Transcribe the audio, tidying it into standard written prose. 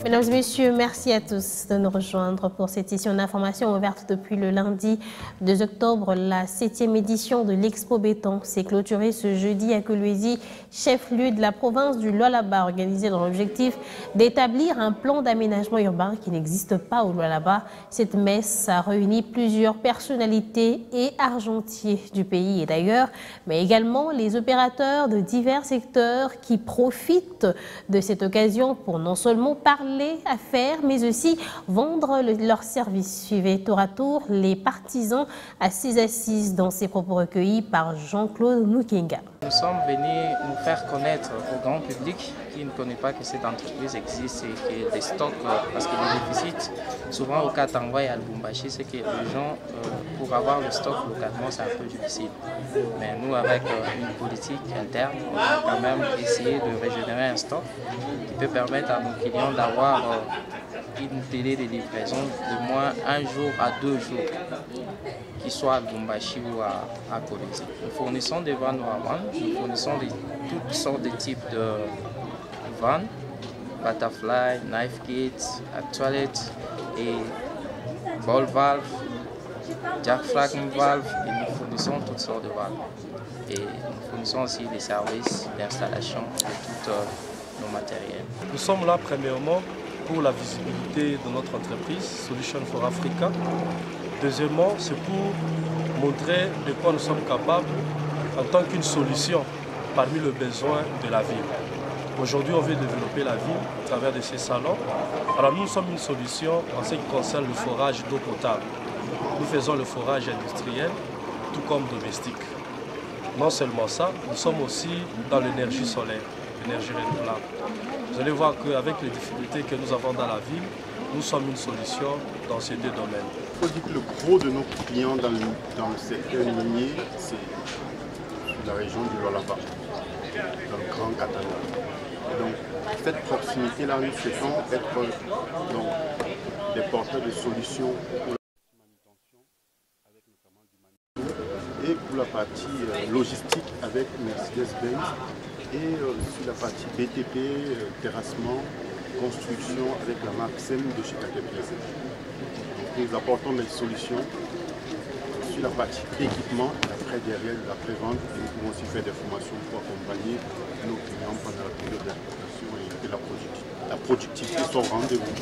Mesdames et messieurs, merci à tous de nous rejoindre pour cette session d'information ouverte depuis le lundi 2 octobre. La 7e édition de l'Expo Béton s'est clôturée ce jeudi à Kolwezi, chef-lieu de la province du Lualaba, organisée dans l'objectif d'établir un plan d'aménagement urbain qui n'existe pas au Lualaba. Cette messe a réuni plusieurs personnalités et argentiers du pays et d'ailleurs, mais également les opérateurs de divers secteurs qui profitent de cette occasion pour non seulement parler affaires, mais aussi vendre leurs services. Suivez tour à tour les partisans à ces assises dans ces propos recueillis par Jean-Claude Mukenga. Nous sommes venus nous faire connaître au grand public qui ne connaît pas que cette entreprise existe et que les stocks, parce que le déficit, souvent au Katangwa et à Lubumbashi, c'est que les gens, pour avoir le stock localement, c'est un peu difficile. Mais nous, avec une politique interne, on va quand même essayer de régénérer un stock qui peut permettre à nos clients d'avoir une délai de livraison de moins 1 jour à 2 jours, qu'il soit à Lubumbashi ou à Kolwezi. Nous fournissons des vannes Wawan, nous fournissons toutes sortes de types de vannes, butterfly, knife kits, toilette et ball valve, diaphragme valve, et nous fournissons toutes sortes de vannes. Et nous fournissons aussi des services d'installation de tous nos matériels. Nous sommes là premièrement pour la visibilité de notre entreprise, Solution for Africa. Deuxièmement, c'est pour montrer de quoi nous sommes capables en tant qu'une solution parmi les besoins de la ville. Aujourd'hui, on veut développer la ville à travers de ces salons. Alors nous sommes une solution en ce qui concerne le forage d'eau potable. Nous faisons le forage industriel, tout comme domestique. Non seulement ça, nous sommes aussi dans l'énergie solaire, l'énergie renouvelable. Vous allez voir qu'avec les difficultés que nous avons dans la ville, nous sommes une solution dans ces deux domaines. Il faut dire que le gros de nos clients dans le secteur minier, c'est la région du Lualaba, dans le Grand Katanga. Et donc, cette proximité-là, nous souhaitons être des porteurs de solutions pour la manutention, avec notamment du manutention, et pour la partie logistique avec Mercedes-Benz, et sur la partie BTP, terrassement, construction avec la marque SEM de chez Caterpillar. Nous apportons des solutions sur la partie équipement, après derrière la pré-vente, et nous pouvons aussi faire des formations pour accompagner nos clients pendant la période d'importation et que la productivité soit au rendez-vous.